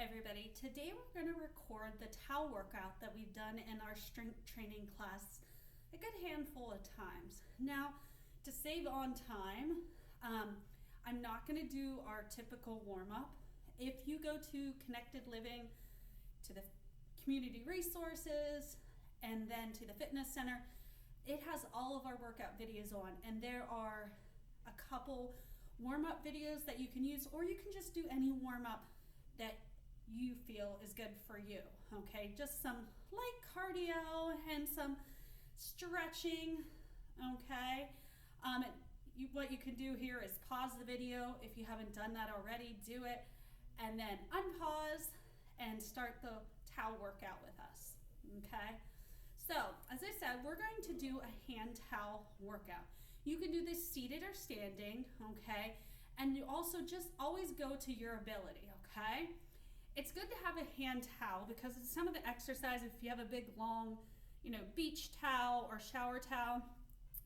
everybody. Today we're going to record the towel workout that we've done in our strength training class a good handful of times. Now, to save on time, I'm not going to do our typical warm-up. If you go to Connected Living, to the community resources, and then to the fitness center, it has all of our workout videos on, and there are a couple warm-up videos that you can use, or you can just do any warm-up that you feel is good for you, okay? Just some light cardio and some stretching, okay? What you can do here is pause the video. If you haven't done that already, do it, and then unpause and start the towel workout with us, okay? So, as I said, we're going to do a hand towel workout. You can do this seated or standing, okay? And you also just always go to your ability, okay? It's good to have a hand towel because some of the exercise, if you have a big, long, beach towel or shower towel,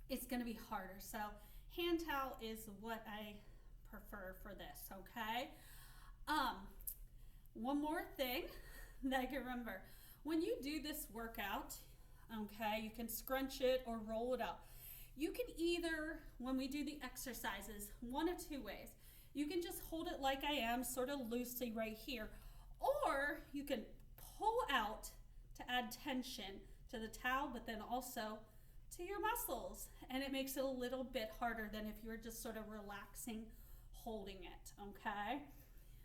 it's gonna be harder. So hand towel is what I prefer for this, okay? One more thing that I can remember. When you do this workout, okay, you can scrunch it or roll it up. You can either, when we do the exercises, one of two ways. You can just hold it like I am, sort of loosely right here, or you can pull out to add tension to the towel, but then also to your muscles, and it makes it a little bit harder than if you were just sort of relaxing, holding it, okay?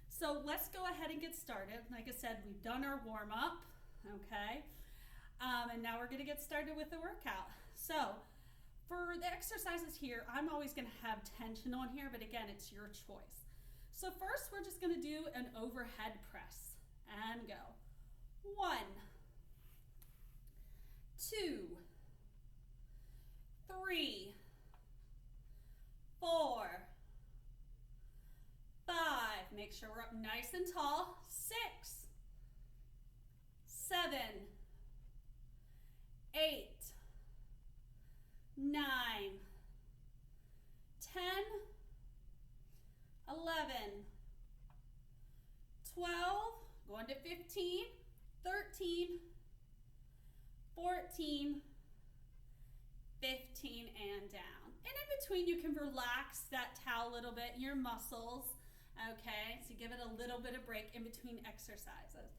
So let's go ahead and get started. Like I said, we've done our warm-up, okay? And now we're gonna get started with the workout. So, for the exercises here, I'm always going to have tension on here, but again, it's your choice. So first, we're just going to do an overhead press and go. 1, 2, 3, 4, 5. Make sure we're up nice and tall. 6, 7, 8, 9, 10, 11, 12, going to 15, 13, 14, 15, and down. And in between, you can relax that towel a little bit, your muscles, okay? So give it a little bit of break in between exercises.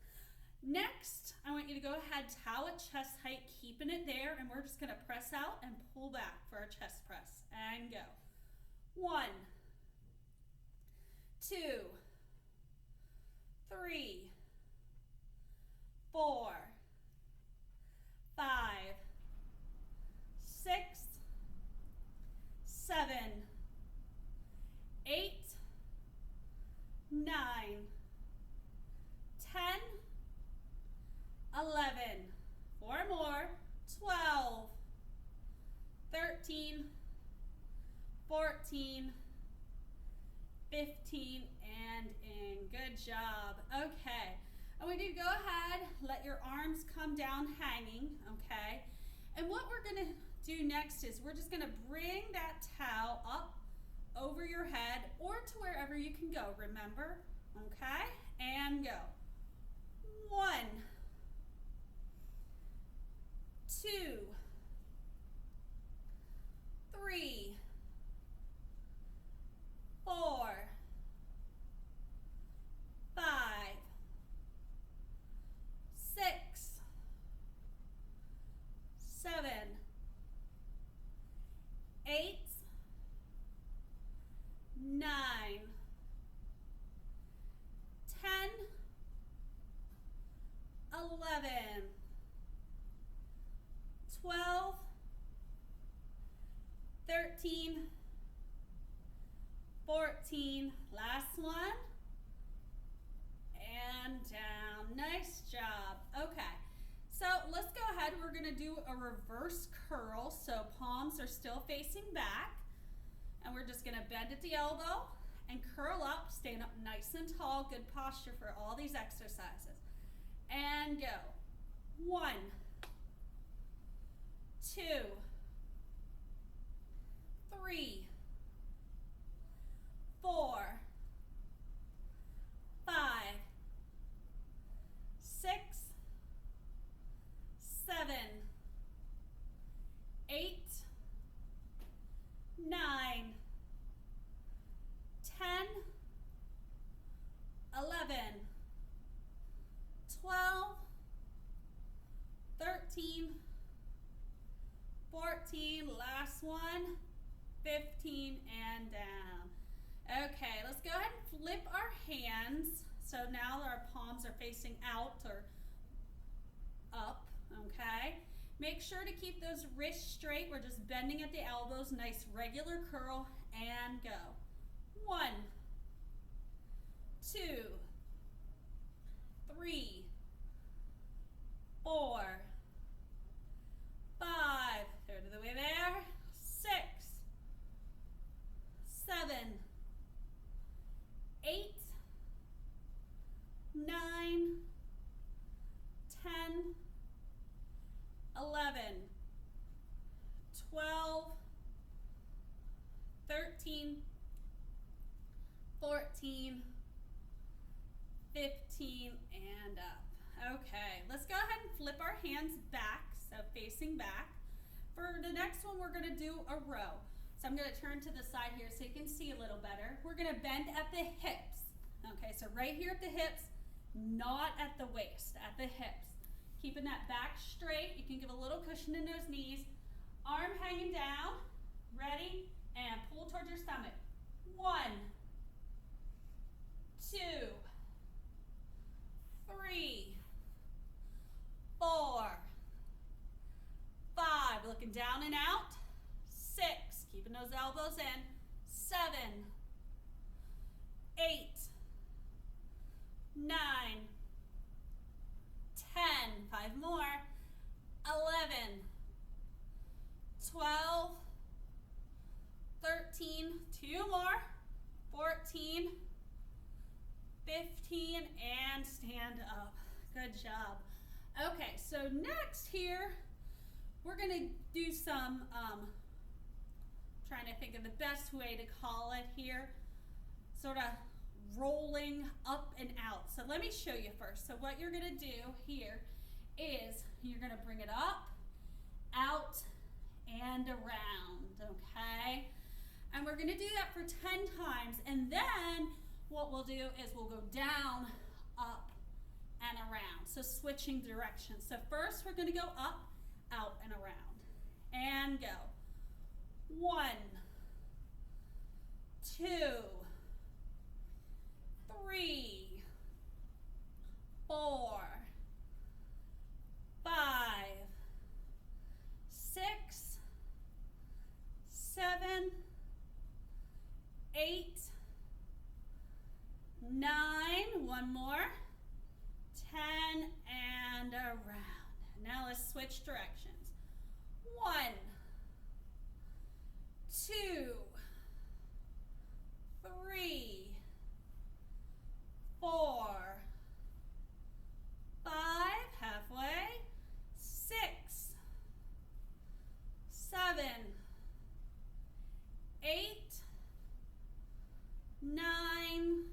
Next, I want you to go ahead, towel at chest height, keeping it there, and we're just going to press out and pull back for our chest press, and go. 1, 2, 3, 4, 5, 6, 7, 8, 9, 10, 11, 4 more, 12, 13, 14, 15, and in. Good job. Okay. I want you to go ahead, let your arms come down hanging, okay? And what we're going to do next is we're just going to bring that towel up over your head or to wherever you can go, remember? Okay? And go. 1, 2, 3, 4, 5, 6, 7, 8, 9, 10, 11, 12, 13, 14, last one, and down. Nice job. Okay, so let's go ahead. We're going to do a reverse curl, so palms are still facing back, and we're just going to bend at the elbow and curl up, staying up nice and tall. Good posture for all these exercises. And go. 1, 2, 3, 4, 5, last one. 15 and down. Okay, let's go ahead and flip our hands. So now our palms are facing out or up, okay? Make sure to keep those wrists straight. We're just bending at the elbows, nice regular curl, and go. 1, 2, 3, 4, 5, third of the way there, 6, 7, 8, 9, 10, 11, 12, 13, 14, 15, and up. Okay, let's go ahead and flip our hands back, so facing back. For the next one, we're gonna do a row. So I'm gonna turn to the side here so you can see a little better. We're gonna bend at the hips. Okay, so right here at the hips, not at the waist, at the hips. Keeping that back straight. You can give a little cushion in those knees. Arm hanging down. Ready? And pull towards your stomach. 1, 2, 3, 4, 5. Looking down and out. 6. Keeping those elbows in. 7, 8, 9, 10, 5 more, 11, 12, 13, 2 more, 14, 15, and stand up. Good job. Okay, so next here, we're gonna do some, trying to think of the best way to call it here, sort of rolling up and out. So let me show you first. So what you're gonna do here is you're gonna bring it up, out, and around, okay? And we're gonna do that for 10 times, and then what we'll do is we'll go down, up, and around. So switching directions. So first we're gonna go up, out, and around. And go. 1, 2, 3, 4, 5, 6, 7, 8, 9, one more, 10, and around. Now let's switch directions. 1, 2, 3, 4, 5, halfway, 6, 7, 8, 9,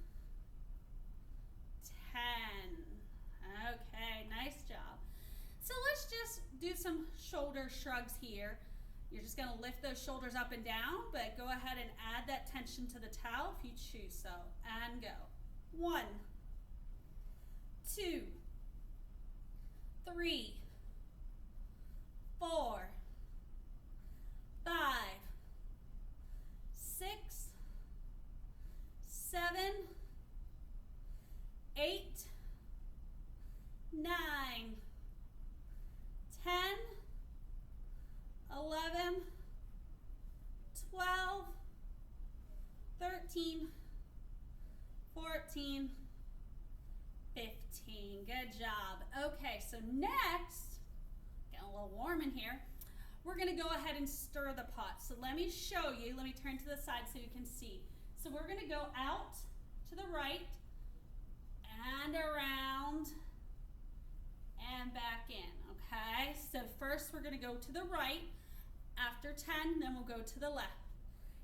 10. Okay, nice job. So let's just do some shoulder shrugs here. You're just gonna lift those shoulders up and down, but go ahead and add that tension to the towel if you choose so, and go. 1, 2, 3, 4, 5, 6, 7, 8, 9, 10, 11, 12, 13, 14, 15. Good job. Okay, so next, getting a little warm in here, we're gonna go ahead and stir the pot. So let me show you, let me turn to the side so you can see. So we're gonna go out to the right and around and back in, okay? So first we're gonna go to the right, after 10, then we'll go to the left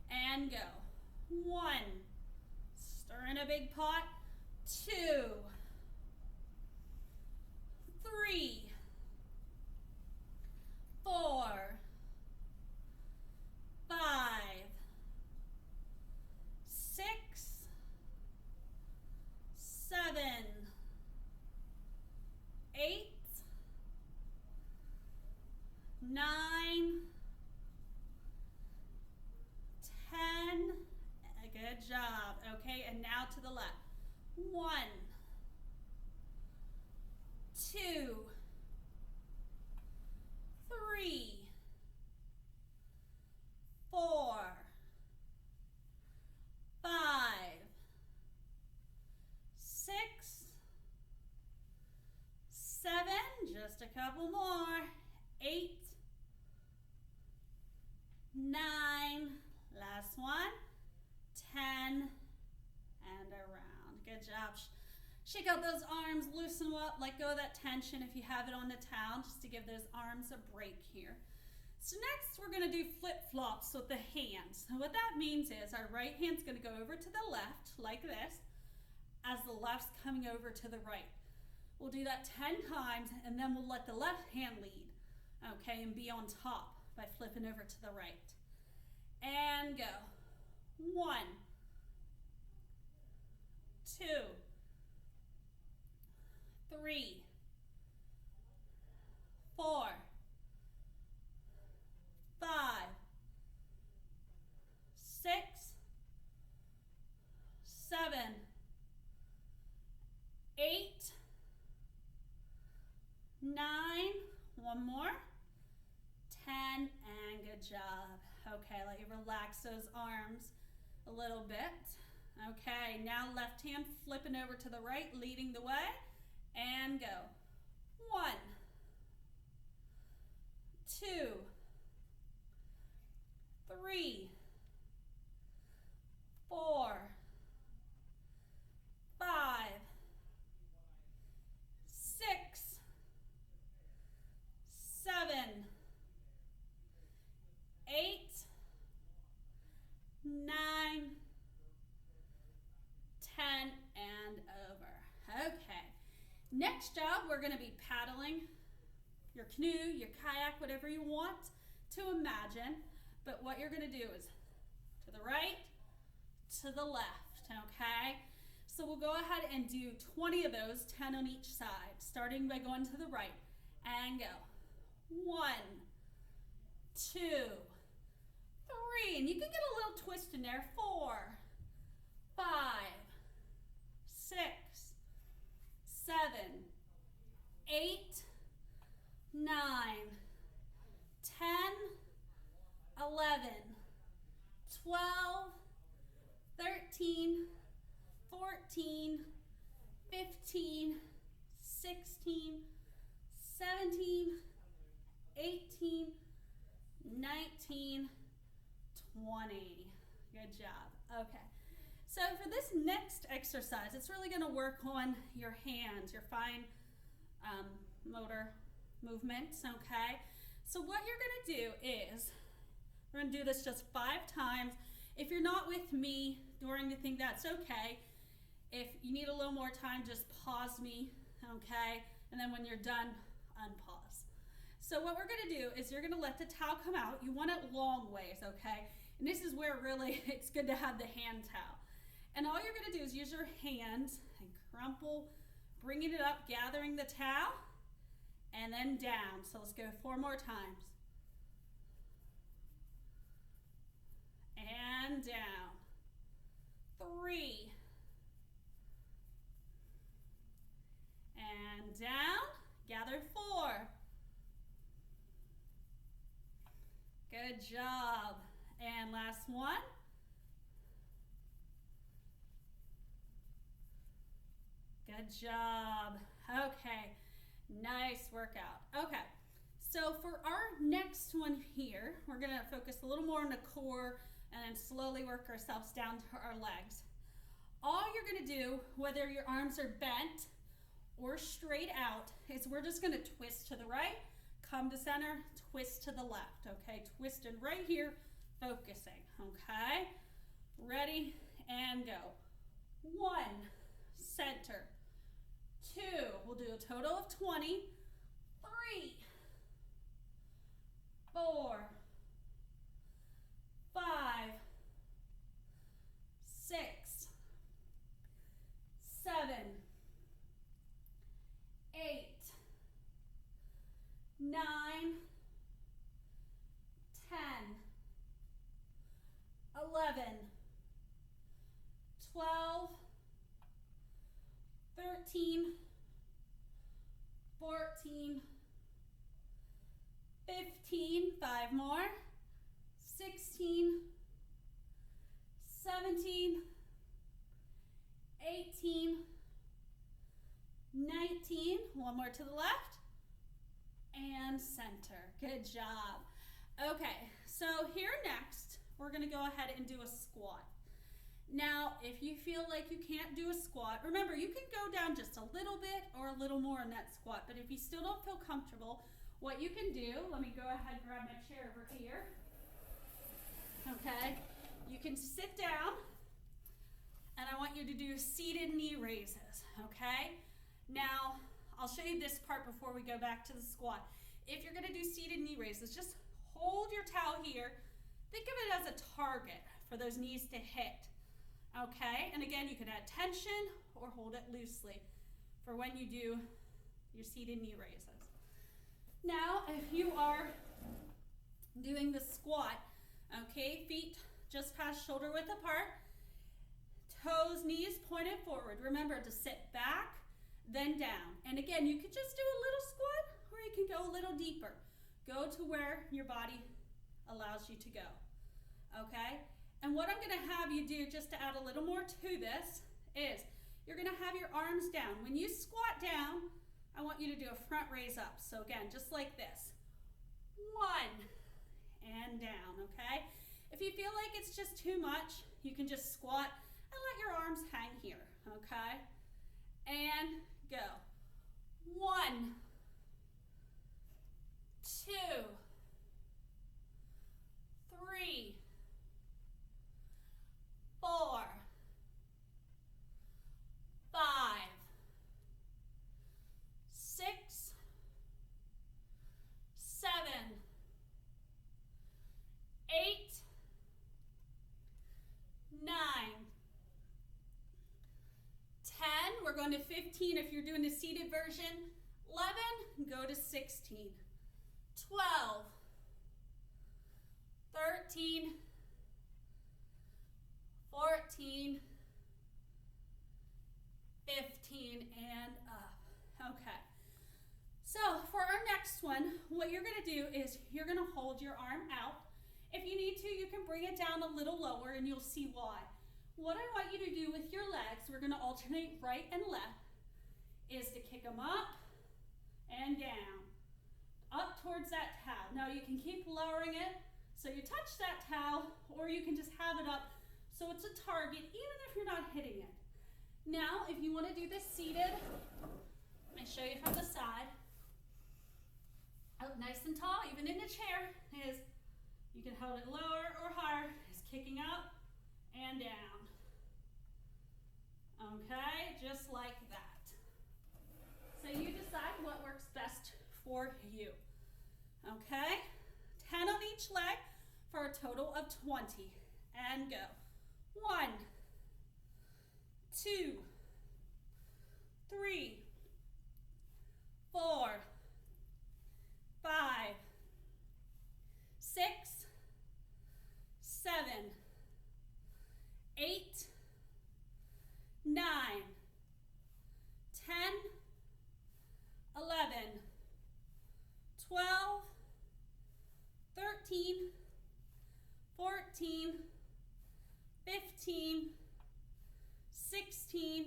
and go. 1, stir in a big pot, 2, 3, 4, 5, 6, 7, 8, 9, Now to the left. 1, 2, 3, 4, 5, 6, 7, just a couple more, 8, 9, last one, 10, and around. Good job. Shake out those arms, loosen them up, let go of that tension if you have it on the towel, just to give those arms a break here. So next we're going to do flip-flops with the hands. And what that means is our right hand's going to go over to the left like this, as the left's coming over to the right. We'll do that 10 times, and then we'll let the left hand lead, okay, and be on top by flipping over to the right. And go. 1, 2, 3, 4, 5, 6, 7, 8, 9, one more, 10, and good job. Okay, let you relax those arms a little bit. Okay, now left hand flipping over to the right, leading the way, and go. 1, 2, 3, 4, 5, 6, 7, 8, 9, 10, and over. Okay. Next job, we're going to be paddling your canoe, your kayak, whatever you want to imagine. But what you're going to do is to the right, to the left, okay? So we'll go ahead and do 20 of those, 10 on each side, starting by going to the right, and go. 1, 2, 3, and you can get a little twist in there. 4, 5, 6, 7, 8, 9, 10, 11, 12, 13, 14, 15, 16, 17, 18, 19, 20. Good job. Okay. So for this next exercise, it's really going to work on your hands, your fine motor movements, okay? So what you're going to do is, we're going to do this just 5 times. If you're not with me during the thing, that's okay. If you need a little more time, just pause me, okay? And then when you're done, unpause. So what we're going to do is you're going to let the towel come out. You want it long ways, okay? And this is where really it's good to have the hand towel. And all you're going to do is use your hands and crumple, bringing it up, gathering the towel, and then down. So let's go 4 more times. And down. 3. And down. Gather 4. Good job. And last one. Good job. Okay, nice workout. Okay, so for our next one here, we're gonna focus a little more on the core and then slowly work ourselves down to our legs. All you're gonna do, whether your arms are bent or straight out, is we're just gonna twist to the right, come to center, twist to the left, okay? Twisting right here, focusing, okay? Ready, and go. 1, center. 2, we'll do a total of 20. 3, 4, 5, 6, 7, 8, 9, 10, 11, 12, One more to the left and center. Good job. Okay, so here next, we're gonna go ahead and do a squat. Now, if you feel like you can't do a squat, remember you can go down just a little bit or a little more in that squat, but if you still don't feel comfortable, what you can do, let me go ahead and grab my chair over here. Okay, you can sit down and I want you to do seated knee raises, okay? Now, I'll show you this part before we go back to the squat. If you're gonna do seated knee raises, just hold your towel here. Think of it as a target for those knees to hit, okay? And again, you can add tension or hold it loosely for when you do your seated knee raises. Now, if you are doing the squat, okay, feet just past shoulder width apart, toes, knees pointed forward. Remember to sit back, then down. And again, you could just do a little squat or you can go a little deeper. Go to where your body allows you to go, okay? And what I'm gonna have you do, just to add a little more to this, is you're gonna have your arms down. When you squat down, I want you to do a front raise up. So again, just like this. One, and down, okay? If you feel like it's just too much, you can just squat and let your arms hang here, okay? And go. 1, 2, 3, 4, 5, 6, 7, 8, 9, 10, we're going to 15 if you're doing the seated version, 11, go to 16, 12, 13, 14, 15, and up. Okay. So for our next one, what you're gonna do is you're gonna hold your arm out. If you need to, you can bring it down a little lower and you'll see why. What I want you to do with your legs, we're gonna alternate right and left, is to kick them up and down, up towards that towel. Now you can keep lowering it, so you touch that towel, or you can just have it up so it's a target, even if you're not hitting it. Now, if you wanna do this seated, let me show you from the side. Out nice and tall, even in the chair, is you can hold it lower or higher, is kicking up and down. Okay, just like that. So you decide what works best for you. Okay, 10 on each leg for a total of 20. And go. 1, 2, 3, 4, 5, 6, 7, 8, 9, 10, 11, 12, 13, 14, 15, 16,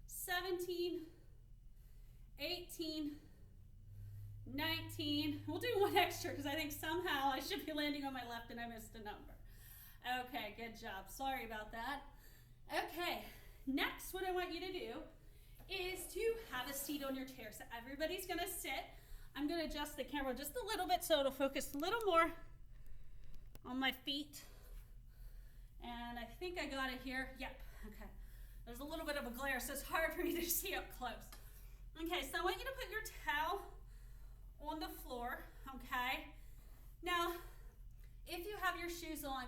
17, 18, 19. We'll do one extra because I think somehow I should be landing on my left and I missed a number. Okay, good job. Sorry about that. Okay, next what I want you to do is to have a seat on your chair. So everybody's gonna sit. I'm gonna adjust the camera just a little bit so it'll focus a little more on my feet. And I think I got it here. Yep, okay. There's a little bit of a glare, so it's hard for me to see up close. Okay, so I want you to put your towel on the floor, okay? Now, if you have your shoes on,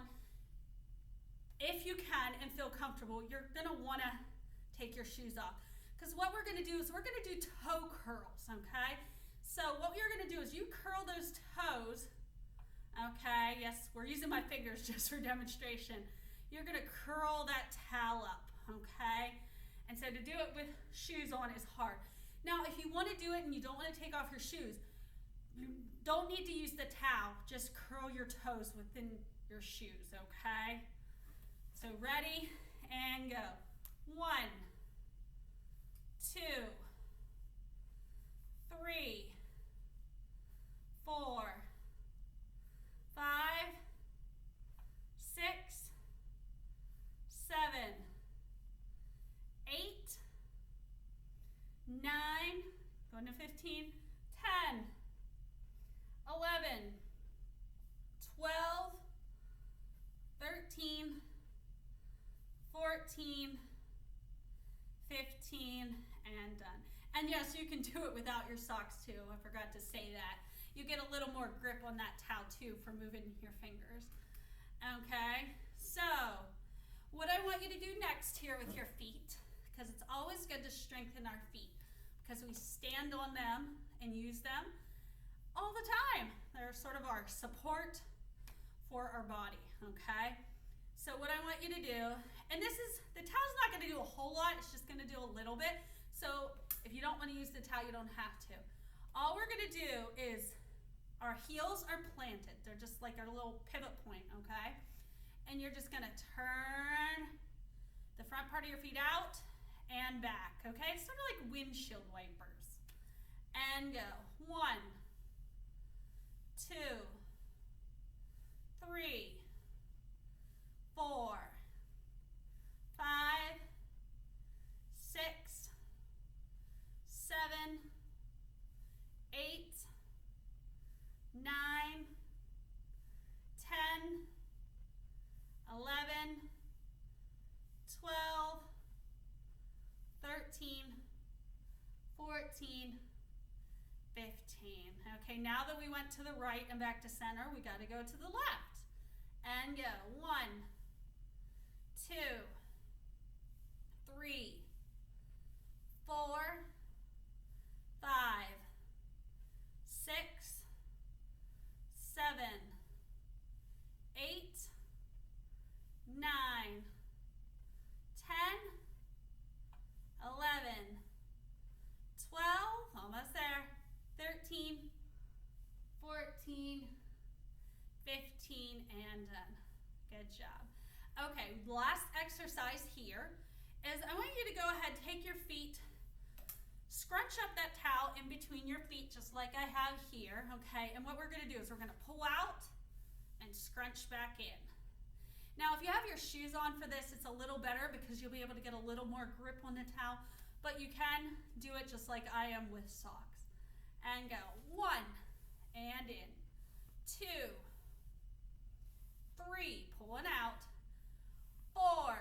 if you can and feel comfortable, you're gonna wanna take your shoes off. Because what we're gonna do is we're gonna do toe curls, okay? So what you're gonna do is you curl those toes, okay? Yes, we're using my fingers just for demonstration. You're gonna curl that towel up, okay? And so to do it with shoes on is hard. Now, if you wanna do it and you don't wanna take off your shoes, you don't need to use the towel, just curl your toes within your shoes, okay? So ready, and go. 1, 2, Going to 15, 10, 11, 12, 13, 14, 15, and done. And yes, you can do it without your socks too. I forgot to say that. You get a little more grip on that towel too for moving your fingers. Okay, so what I want you to do next here with your feet, because it's always good to strengthen our feet because we stand on them and use them all the time. They're sort of our support for our body, okay? So what I want you to do, and the towel's not gonna do a whole lot, it's just gonna do a little bit. So if you don't wanna use the towel, you don't have to. All we're gonna do is our heels are planted. They're just like our little pivot point, okay? And you're just gonna turn the front part of your feet out and back, okay? It's sort of like windshield wipers. And go. 1, 2, 3, 4, 5, 6, 7, 8, 9, 10, 11, 12, 13, 14, 15. Okay, now that we went to the right and back to center, we got to go to the left. And go. 1, 2, 3, 4, 5, 6, 7, 8, 9, 10, 11, 12, almost there, 13, 14, 15, and done. Good job. Okay, last exercise here is I want you to go ahead, take your feet, scrunch up that towel in between your feet just like I have here, okay? And what we're gonna do is we're gonna pull out and scrunch back in. Now, if you have your shoes on for this, it's a little better because you'll be able to get a little more grip on the towel, but you can do it just like I am with socks. And go. 1, and in. 2, 3, pulling out. 4,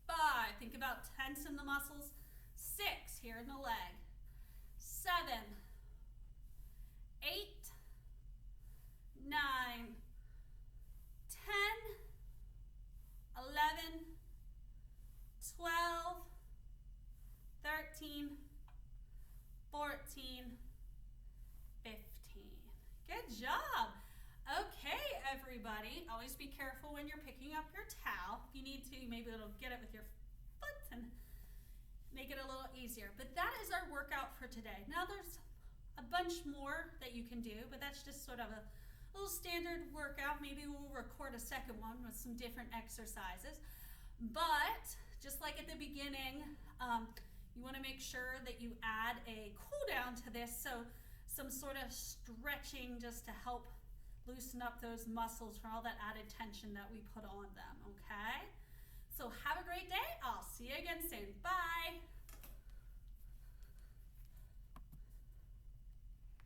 5, think about tensing the muscles. 6, here in the leg. 7, 8, 9, 10, 11, 12, 13, 14, 15. Good job. Okay, everybody, always be careful when you're picking up your towel. If you need to, maybe it'll get it with your foot and make it a little easier. But that is our workout for today. Now there's a bunch more that you can do, but that's just sort of a little standard workout. Maybe we'll record a second one with some different exercises. But just like at the beginning, you want to make sure that you add a cool down to this, so some sort of stretching just to help loosen up those muscles for all that added tension that we put on them, okay? So have a great day. I'll see you again soon. Bye.